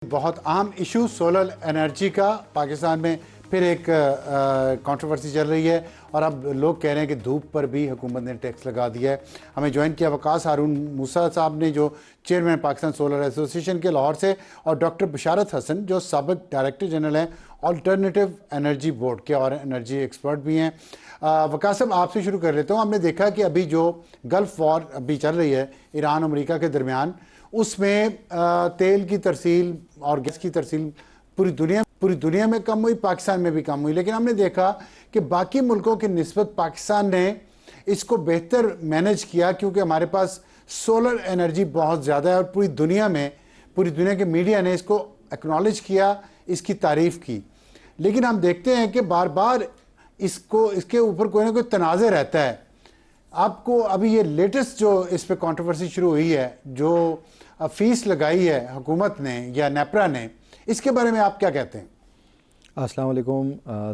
बहुत अहम issue solar energy का पाकिस्तान में फिर एक कंट्रोवर्सी चल रही है और अब लोग कह रहे हैं कि धूप पर भी हुकूमत ने टैक्स लगा दिया है। हमें ज्वाइन किया वकास हारून मूसा साहब ने, जो चेयरमैन पाकिस्तान सोलर एसोसिएशन के लाहौर से, और डॉक्टर बशारत हसन जो साबिक डायरेक्टर जनरल हैं अल्टरनेटिव एनर्जी बोर्ड के और एनर्जी एक्सपर्ट भी हैं। वकास साहब, आपसे शुरू कर लेता हूँ। हमने देखा कि अभी जो गल्फ वॉर अभी चल रही है ईरान अमेरिका के दरमियान, उसमें तेल की तरसील और गैस की तरसील पूरी दुनिया में कम हुई, पाकिस्तान में भी कम हुई, लेकिन हमने देखा कि बाकी मुल्कों की निस्बत पाकिस्तान ने इसको बेहतर मैनेज किया क्योंकि हमारे पास सोलर एनर्जी बहुत ज़्यादा है और पूरी दुनिया के मीडिया ने इसको एक्नॉलेज किया, इसकी तारीफ़ की। लेकिन हम देखते हैं कि बार बार इसके ऊपर कोई ना कोई तनाज़े रहता है। आपको अभी ये लेटेस्ट जो इस पे कंट्रोवर्सी शुरू हुई है, जो फीस लगाई है हुकूमत ने या नेपरा ने, इसके बारे में आप क्या कहते हैं? अस्सलाम वालेकुम,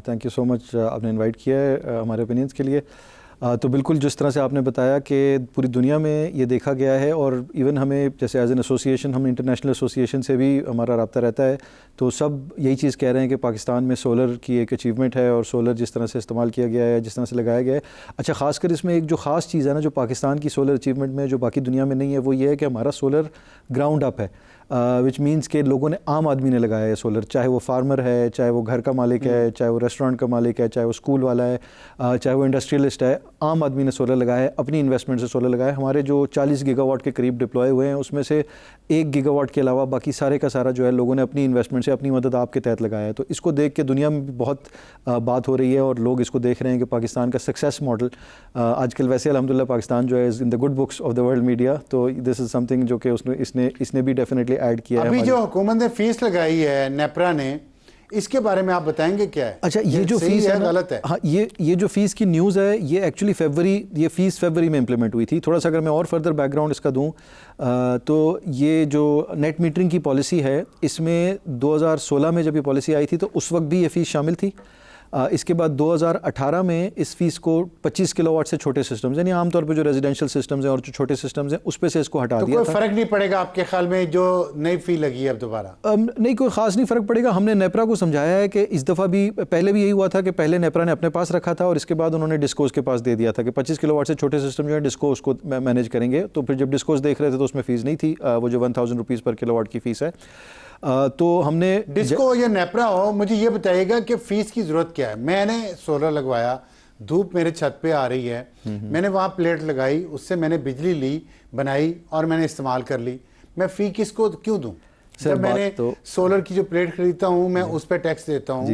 थैंक यू सो मच, आपने इनवाइट किया है हमारे ओपिनियंस के लिए। तो बिल्कुल जिस तरह से आपने बताया कि पूरी दुनिया में ये देखा गया है और इवन हमें जैसे एज एन एसोसिएशन, हम इंटरनेशनल एसोसिएशन से भी हमारा रब्ता रहता है, तो सब यही चीज़ कह रहे हैं कि पाकिस्तान में सोलर की एक अचीवमेंट है और सोलर जिस तरह से इस्तेमाल किया गया है, जिस तरह से लगाया गया है। अच्छा, ख़ासकर इसमें एक जो ख़ास चीज़ है ना, जो पाकिस्तान की सोलर अचीवमेंट में जो बाकी दुनिया में नहीं है, वो ये है कि हमारा सोलर ग्राउंड अप है, विच मीन्स के लोगों ने, आम आदमी ने लगाया है सोलर, चाहे वो फार्मर है, चाहे वो घर का मालिक है, चाहे वो रेस्टोरेंट का मालिक है, चाहे वो स्कूल वाला है, चाहे वो इंडस्ट्रियलिस्ट है, आम आदमी ने सोलर लगाया है, अपनी इन्वेस्टमेंट से सोलर लगाया है। हमारे जो 40 गीगावाट के करीब डिप्लॉय हुए हैं, उसमें से 1 गीगावाट के अलावा बाकी सारे का सारा जो है लोगों ने अपनी इन्वेस्टमेंट से, अपनी मदद आपके तहत लगाया है। तो इसको देख के दुनिया में भी बहुत बात हो रही है और लोग इसको देख रहे हैं कि पाकिस्तान का सक्सेस मॉडल आजकल, वैसे अल्हम्दुलिल्लाह पाकिस्तान जो है in the good books of the world media, तो दिस इज़ समथिंग जो कि इसने भी डेफिनेटली ऐड किया है। अभी जो हुकूमत ने फीस लगाई है नेपरा ने, इसके बारे में आप बताएंगे क्या है? अच्छा, ये जो फीस है गलत है? हाँ, ये जो फीस की न्यूज़ है, ये एक्चुअली ये फीस फरवरी में इंप्लीमेंट हुई थी। थोड़ा सा अगर मैं और फर्दर बैकग्राउंड इसका दूं, तो ये जो नेट मीटरिंग की पॉलिसी है, इसमें 2016 में जब ये पॉलिसी आई थी तो उस वक्त भी ये फीस शामिल थी। इसके बाद 2018 में इस फीस को 25 किलोवाट से छोटे सिस्टम्स, यानी आमतौर पे जो रेजिडेंशियल सिस्टम्स हैं और जो छोटे सिस्टम्स हैं, उस पे से इसको हटा दिया था। कोई फर्क नहीं पड़ेगा आपके ख्याल में जो नई फी लगी है अब दोबारा? नहीं, कोई ख़ास नहीं फ़र्क पड़ेगा। हमने नेपरा को समझाया है कि इस दफ़ा भी, पहले भी यही हुआ था कि पहले नेपरा ने अपने पास रखा था और इसके बाद उन्होंने डिस्कोस के पास दे दिया था कि 25 किलोवाट से छोटे सिस्टम जो है डिस्कोस को मैनेज करेंगे। तो फिर जब डिस्कोस देख रहे थे तो उसमें फ़ीस नहीं थी, वो जो 1000 रुपीज़ पर किलोवाट की फ़ीस है। तो हमने, डिस्को या नेपरा हो, मुझे ये बताइएगा कि फीस की जरूरत क्या है? मैंने सोलर लगवाया, धूप मेरे छत पे आ रही है, मैंने वहां प्लेट लगाई, उससे मैंने बिजली ली, बनाई और मैंने इस्तेमाल कर ली। मैं फी किसको क्यों दूं? जब मैंने सोलर की जो प्लेट खरीदता हूँ, मैं उस पर टैक्स देता हूँ,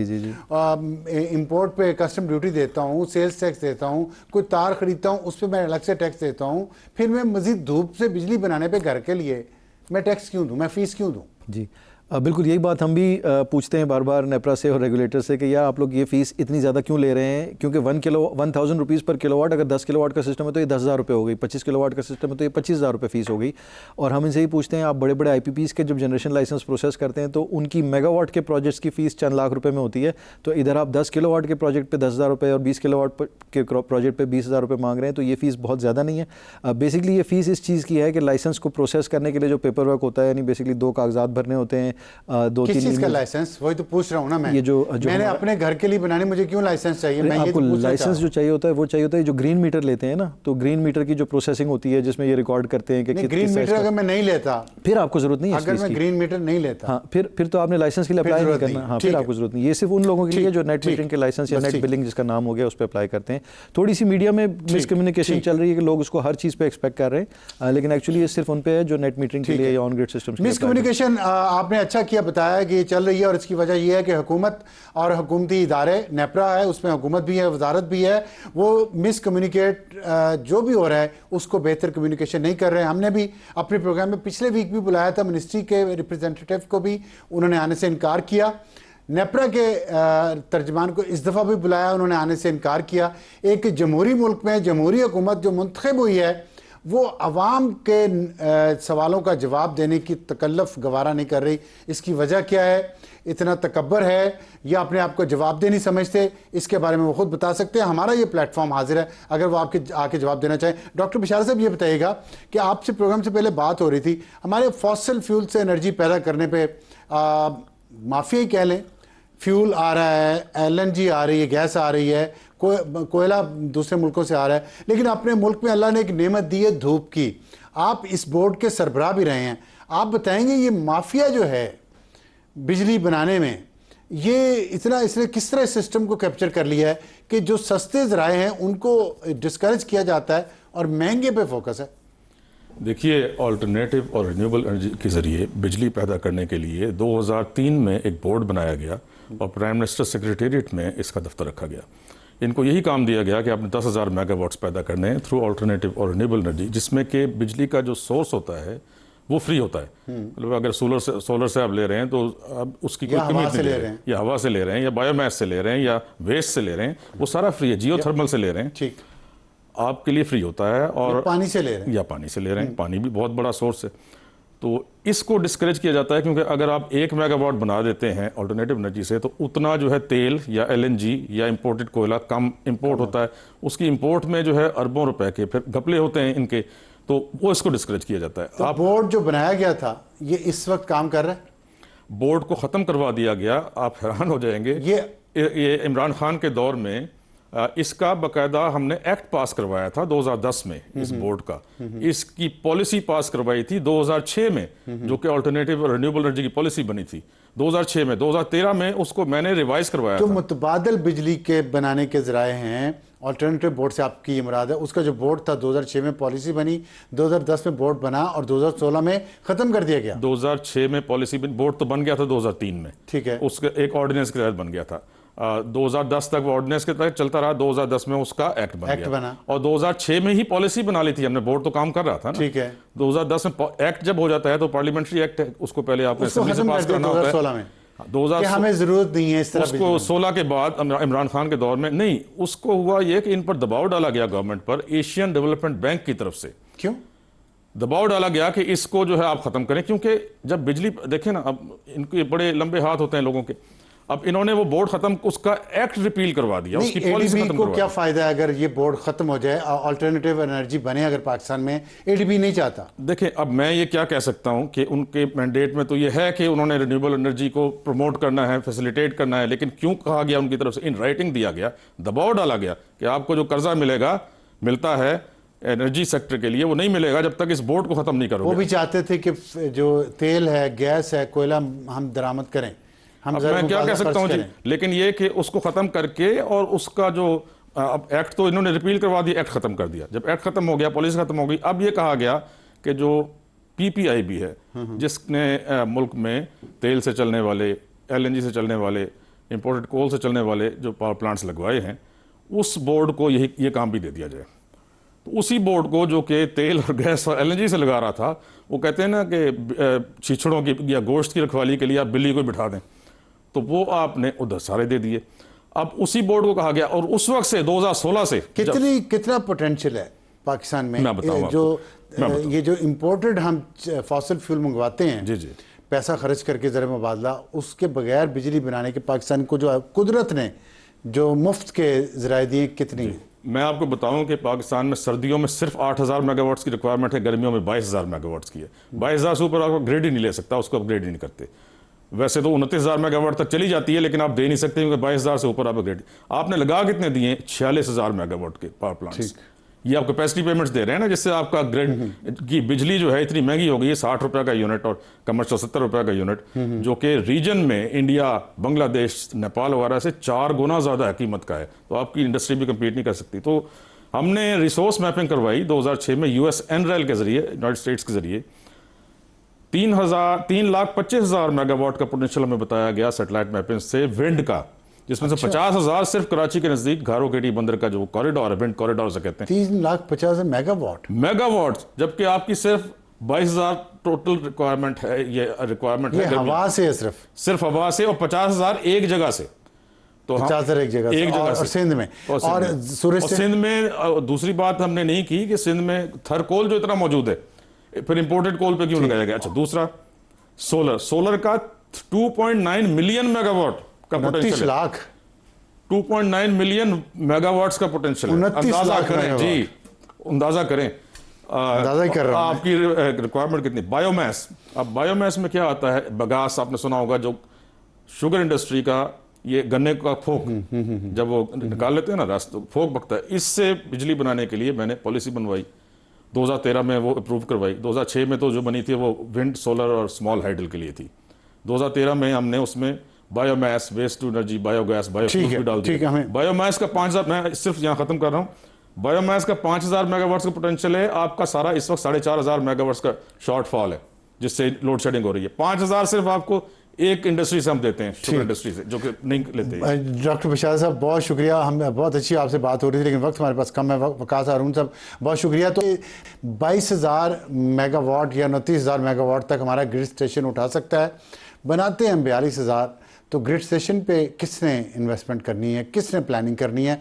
इंपोर्ट पे कस्टम ड्यूटी देता हूँ, सेल्स टैक्स देता हूँ, कोई तार खरीदता हूँ उस पर मैं अलग से टैक्स देता हूँ, फिर मैं मजीद धूप से बिजली बनाने पे घर के लिए मैं टैक्स क्यों दूं? मैं फीस क्यों दूं? जी, बिल्कुल यही बात हम भी पूछते हैं बार बार नेपरा से और रेगुलेटर से कि यार आप लोग ये फ़ीस इतनी ज़्यादा क्यों ले रहे हैं? क्योंकि 1000 रुपीज़ पर किलोवाट, अगर 10 किलोवाट का सिस्टम है तो ये 10,000 रुपये हो गई, 25 किलोवाट का सिस्टम है तो ये 25,000 रुपये फ़ीस हो गई। और हम इनसे ही पूछते हैं, आप बड़े बड़े IPPs के जब जनरेशन लाइसेंस प्रोसेस करते हैं तो उनकी मेगावाट के प्रोजेक्ट्स की फ़ीस चंद लाख रुपये में होती है, तो इधर आप 10 किलोवाट के प्रोजेक्ट पर 10,000 रुपये और 20 किलोवाट के प्रोजेक्ट पर 20,000 रुपये मांग रहे हैं, तो ये फ़ीस बहुत ज़्यादा नहीं है। बेसिकली ये फ़ीस इस चीज़ की है कि लाइसेंस को प्रोसेस करने के लिए जो पेपर वर्क होता है, यानी बेसिकली 2 कागजात भरने होते हैं, 2-3 चीज का लाइसेंस, वही तो पूछ रहा हूँ ना मैं। ये जो मैंने अपने घर के लिए बनाने, मुझे क्यों लाइसेंस चाहिए? मैं आपको लाइसेंस जो चाहिए होता है वो चाहिए होता है जो ग्रीन मीटर लेते हैं ना, तो ग्रीन मीटर की जो प्रोसेसिंग होती है जिसमें ये रिकॉर्ड करते हैं कि ग्रीन मीटर अगर मैं नहीं लेता, फिर आपको जरूरत नहीं है। अगर मैं ग्रीन मीटर नहीं लेता, हाँ, फिर तो आपने लाइसेंस के लिए अप्लाई नहीं करना। हाँ, फिर आपको जरूरत नहीं। ये सिर्फ उन लोगों के लिए जो नेट मीटरिंग के लाइसेंस या नेट बिलिंग जिसका नाम हो गया उस पर अप्लाई करते हैं। थोड़ी सी मीडिया में मिसकम्युनिकेशन चल रही है कि लोग उसको हर चीज़ पे एक्सपेक्ट कर रहे हैं, लेकिन एक्चुअली ये सिर्फ उन पे है जो नेट मीटरिंग के लिए या ऑन ग्रिड सिस्टम। मिसकम्युनिकेशन आपने अच्छा किया बताया कि ये चल रही है और इसकी वजह यह है कि हुकूमत और हुकूमती इदारे, नेपरा है उसमें हुकूमत भी है, वजारत भी है, वो मिस कम्युनिकेट जो भी हो रहा है उसको बेहतर कम्युनिकेशन नहीं कर रहे हैं। हमने भी अपने प्रोग्राम में पिछले वीक भी बुलाया था मिनिस्ट्री के रिप्रेजेंटेटिव को, भी उन्होंने आने से इनकार किया। नेपरा के तर्जमान को इस दफ़ा भी बुलाया, उन्होंने आने से इनकार किया। एक जमहूरी मुल्क में जमहूरी हुकूमत जो मुंतखब हुई है वो आवाम के सवालों का जवाब देने की तकल्लुफ़ गवारा नहीं कर रही। इसकी वजह क्या है? इतना तकब्बर है या अपने आप को जवाबदेह नहीं समझते? इसके बारे में वो खुद बता सकते हैं। हमारा ये प्लेटफॉर्म हाजिर है अगर वो आपके आके जवाब देना चाहें। डॉक्टर बिशारत साहब, ये बताइएगा कि आपसे प्रोग्राम से पहले बात हो रही थी हमारे फॉसिल फ्यूल से एनर्जी पैदा करने पे माफिया ही कह लें, फ्यूल आ रहा है, LNG आ रही है, गैस आ रही है, कोयला दूसरे मुल्कों से आ रहा है, लेकिन अपने मुल्क में अल्लाह ने एक नेमत दी है धूप की। आप इस बोर्ड के सरबराह भी रहे हैं, आप बताएंगे ये माफिया जो है बिजली बनाने में, ये इसने किस तरह इस सिस्टम को कैप्चर कर लिया है कि जो सस्ते ज़राए हैं उनको डिस्करेज किया जाता है और महंगे पे फोकस है? देखिए, ऑल्टरनेटिव और रिन्यूएबल एनर्जी के ज़रिए बिजली पैदा करने के लिए 2003 में एक बोर्ड बनाया गया और प्राइम मिनिस्टर सेक्रेटेरिएट में इसका दफ्तर रखा गया। इनको यही काम दिया गया कि आपने 10,000 मेगावाट्स पैदा करने हैं थ्रू ऑल्टरनेटिव और रिन्यूएबल एनर्जी, जिसमें कि बिजली का जो सोर्स होता है वो फ्री होता है। मतलब अगर सोलर से आप ले रहे हैं तो अब उसकी कोई कमी नहीं ले रहे हैं, या हवा से ले रहे हैं, या बायोमास से ले रहे हैं, या वेस्ट से ले रहे हैं, वो सारा फ्री है। जियोथर्मल से ले रहे हैं, ठीक, आपके लिए फ्री होता है। और पानी से ले रहे हैं, या पानी से ले रहे हैं, पानी भी बहुत बड़ा सोर्स है। तो इसको डिस्करेज किया जाता है क्योंकि अगर आप 1 मेगावाट बना देते हैं ऑल्टरनेटिव एनर्जी से तो उतना जो है तेल या LNG या इंपोर्टेड कोयला कम इंपोर्ट होता है। उसकी इंपोर्ट में जो है अरबों रुपए के फिर घपले होते हैं इनके, तो वो इसको डिस्करेज किया जाता है। तो आप बोर्ड जो बनाया गया था ये इस वक्त काम कर रहा है? बोर्ड को ख़त्म करवा दिया गया। आप हैरान हो जाएंगे, ये इमरान खान के दौर में इसका बाकायदा हमने एक्ट पास करवाया था 2010 में इस बोर्ड का। इसकी पॉलिसी पास करवाई थी 2006 में, जो कि ऑल्टरनेटिव और रिन्यूएबल एनर्जी की पॉलिसी बनी थी 2006 में। 2013 में उसको मैंने रिवाइज करवाया जो था। मुतबादल बिजली के बनाने के जराए हैं, ऑल्टरनेटिव बोर्ड से आपकी ये मुराद है, उसका जो बोर्ड था 2006 में पॉलिसी बनी, 2010 में बोर्ड बना और 2016 में ख़त्म कर दिया गया। 2006 में पॉलिसी बोर्ड तो बन गया था 2003 में, ठीक है, उसका एक ऑर्डिनेंस के तहत बन गया था। 2010 तक वो ऑर्डिनेंस के तहत चलता रहा, 2010 में उसका एक्ट बना और 2006 में ही पॉलिसी बना ली थी हमने। बोर्ड तो काम कर रहा था ना, ठीक है। 2010 में एक्ट जब हो जाता है तो पार्लियामेंट्री एक्ट है, उसको पहले आपने असेंबली से पास करना होता है। 2016 में 2016 हमें जरूरत नहीं है इस तरह। उसको 16 के बाद इमरान खान के दौर में नहीं, उसको हुआ ये कि इन पर दबाव डाला गया गवर्नमेंट पर एशियन डेवलपमेंट बैंक की तरफ से। क्यों दबाव डाला गया कि इसको जो है आप खत्म करें, क्योंकि जब बिजली देखें ना, अब इनके बड़े लंबे हाथ होते हैं लोगों के। अब इन्होंने वो बोर्ड खत्म, उसका एक्ट रिपील करवा दिया, उसकी पॉलिसी खत्म को क्या फायदा है अगर ये बोर्ड खत्म हो जाए, ऑल्टरनेटिव एनर्जी बने अगर पाकिस्तान में? ADB नहीं चाहता। देखें, अब मैं ये क्या कह सकता हूं कि उनके मैंडेट में तो ये है कि उन्होंने रिन्यूएबल एनर्जी को प्रमोट करना है, फैसिलिटेट करना है, लेकिन क्यों कहा गया उनकी तरफ से, इन राइटिंग दिया गया, दबाव डाला गया कि आपको जो कर्जा मिलता है एनर्जी सेक्टर के लिए, वो नहीं मिलेगा जब तक इस बोर्ड को खत्म नहीं करोगे। वो भी चाहते थे कि जो तेल है, गैस है, कोयला हम दरामद करें। अब मैं क्या कह सकता हूं जी, लेकिन ये कि उसको खत्म करके और उसका जो अब एक्ट तो इन्होंने रिपील करवा दिया, एक्ट खत्म कर दिया। जब एक्ट खत्म हो गया, पॉलिसी खत्म हो गई, अब ये कहा गया कि जो PPIB है, जिसने मुल्क में तेल से चलने वाले, LNG से चलने वाले, इंपोर्टेड कोल से चलने वाले जो पावर प्लांट्स लगवाए हैं, उस बोर्ड को ये काम भी दे दिया जाए। तो उसी बोर्ड को जो कि तेल और गैस और LNG से लगा रहा था, वो कहते हैं ना कि छीछड़ों की या गोश्त की रखवाली के लिए आप बिल्ली को बिठा दें, तो वो आपने उधर सारे दे दिए। अब उसी बोर्ड को कहा गया, और उस वक्त से 2016 से कितना पोटेंशियल है पाकिस्तान में? मैं बताऊं ये जो इंपोर्टेड हम फॉसिल फ्यूल मंगवाते हैं, जी जी, पैसा खर्च करके ज़र मुबादला, उसके बगैर बिजली बनाने के पाकिस्तान को जो कुदरत ने जो मुफ्त के ज़राए दिए, कितनी? मैं आपको बताऊं कि पाकिस्तान में सर्दियों में सिर्फ 8,000 मेगावाट्स की रिक्वायरमेंट है, गर्मियों में 22,000 मेगावाट्स की है। 22,000 से ऊपर आप ग्रेड ही नहीं ले सकता, उसको अपग्रेड ही नहीं करते। वैसे तो 29,000 मेगावाट तक चली जाती है, लेकिन आप दे नहीं सकते क्योंकि 22,000 से ऊपर आप अपग्रेड। आपने लगा कितने दिए? 46,000 मेगावाट के पावर प्लांट्स। ये आप कैपेसिटी पेमेंट्स दे रहे हैं ना, जिससे आपका ग्रिड की बिजली जो है इतनी महंगी हो गई है, 60 रुपए का यूनिट और कमर्शियल 70 रुपए का यूनिट, जो कि रीजन में इंडिया, बांग्लादेश, नेपाल वगैरह से 4 गुना ज़्यादा कीमत का है। तो आपकी इंडस्ट्री भी कम्पीट नहीं कर सकती। तो हमने रिसोर्स मैपिंग करवाई 2006 में US NREL के जरिए, यूनाइटेड स्टेट्स के जरिए। 3,25,000 मेगावाट का पोटेंशियल हमें बताया गया सैटेलाइट मैपिंग से विंड का, जिसमें से 50,000 सिर्फ कराची के नजदीक घारो केटी बंदर का जो कॉरिडोर है, विंड कॉरिडोर से कहते हैं। 3,50,000 मेगावाट, जबकि आपकी सिर्फ 22,000 टोटल रिक्वायरमेंट है। ये रिक्वायरमेंट है हवा से है, सिर्फ हवा से, और 50,000 एक जगह से। तो 50,000 एक जगह से, और सिंध में, और सूरज से सिंध में दूसरी बात हमने नहीं की कि सिंध में थर्कोल जो इतना मौजूद है, फिर इंपोर्टेड कोल पे क्यों लगाया गया। अच्छा, दूसरा सोलर का 2.9 मिलियन मेगावाट का 29 पोटेंशियल, लाख 2.9 मिलियन मेगावाट्स का पोटेंशियल है। 29 अंदाजा लाख करें जी, अंदाजा करें, अंदाजा ही कर रहा हूं आपकी रिक्वायरमेंट कितनी। बायोमास, अब बायोमास में क्या आता है, बगास आपने सुना होगा, जो शुगर इंडस्ट्री का ये गन्ने का फोक जब वो निकाल लेते हैं ना रास्ते, फोक बकता है, इससे बिजली बनाने के लिए मैंने पॉलिसी बनवाई, 2013 में वो अप्रूव करवाई। 2006 में तो जो बनी थी वो विंड, सोलर और स्मॉल हाइडल के लिए थी। 2013 में हमने उसमें biomass, waste to energy, biogas, biofuel भी डाल दिया। बायोमास का 5000, मैं सिर्फ यहाँ खत्म कर रहा हूँ, बायोमास का 5000 मेगावाट्स का पोटेंशियल है। आपका सारा इस वक्त 4500 मेगावाट्स का शॉर्टफॉल है, जिससे लोड शेडिंग हो रही है। 5000 सिर्फ आपको एक इंडस्ट्री से हम देते हैं, शुगर इंडस्ट्री से, जो कि नहीं लेते हैं। डॉक्टर बशार साहब बहुत शुक्रिया, हम बहुत अच्छी आपसे बात हो रही थी, लेकिन वक्त हमारे पास कम है। वकास हारून साहब बहुत शुक्रिया। तो 22,000 मेगावाट या 29,000 मेगावाट तक हमारा ग्रिड स्टेशन उठा सकता है। बनाते हैं हम 42,000, तो ग्रिड स्टेशन पे किसने इन्वेस्टमेंट करनी है, किसने प्लानिंग करनी है,